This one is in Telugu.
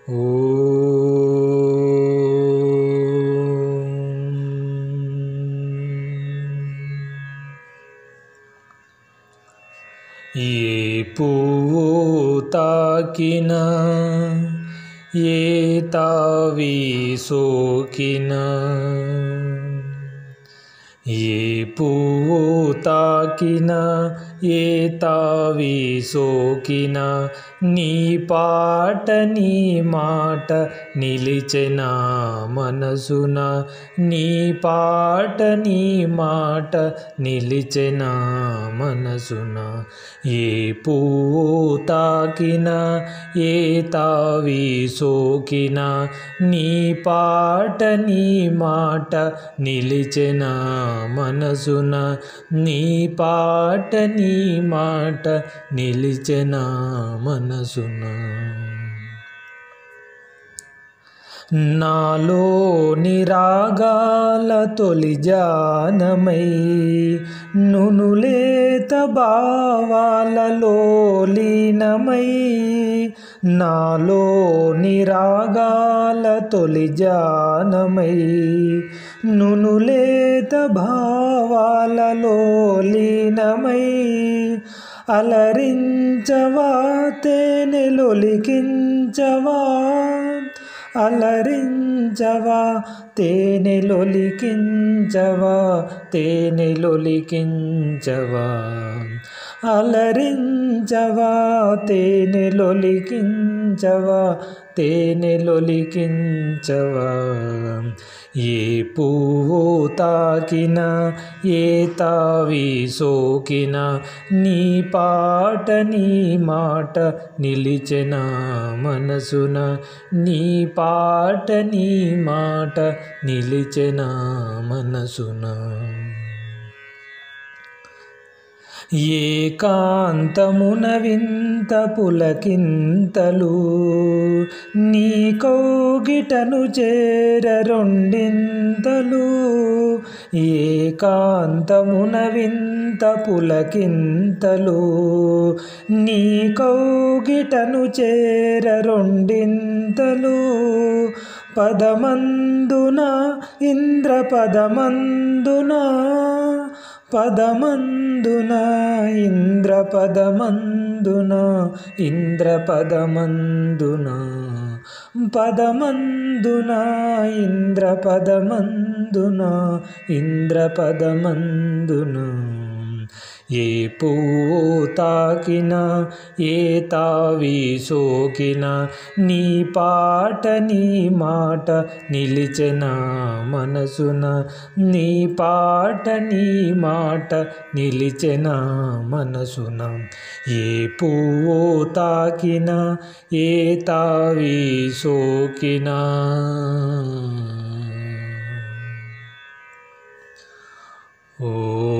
ఏ పువ్వు తాకినా ఏ తావి సోకినా ఏ పువ్వు తాకినా ఏ తావి సోకినా నీ పాట నీ మాట నిలిచెనా మనసున నీ పాట నీ మాట నిలిచెనా మనసున ఏ పువ్వు తాకినా ఏ తావి సోకినా నీ పాట నీ మాట నిలిచెనా మనసున నీ పాట నీ మాట నిలిచెనా మనసున నాలోని రాగాల తొలి జానమై నునులేత భావాలలో లీనమై నాలోని రాగాల తొలి జానమై నునులేత భావాలలో లీనమై అలరించవా తేనెలొలికించవా అలరించవా తేనెలొలికించవా తేనెలొలికించవా అలరించవా తేనెలొలికించవా తేనెలొలికించవా ఏ పువ్వు తాకినా ఏ తావి సోకినా నీ పాట నీ మాట నిలిచెనా మనసున నీ పాట నీ మాట నిలిచెనా మనసున ఏకాంతమున వింత పులకింతలు నీ కౌగిటను చేర రెండింతలు ఏకాంతమున వింత పులకింతలు నీ కౌగిటను చేర రెండింతలు పదమందున ఇంద్ర పదమందున పదమందున ఇంద్ర పదమందున ఇంద్ర పదమందున పదమందున ఇంద్ర పదమందున ఇంద్ర పదమందున ఏ పువ్వు తాకినా ఏ తావి సోకినా నీ పాట నీ మాట నిలిచెనా మనసున నీ పాట నీ మాట నిలిచెనా మనసున ఏ పువ్వు తాకినా ఏ తావి సోకినా ఓ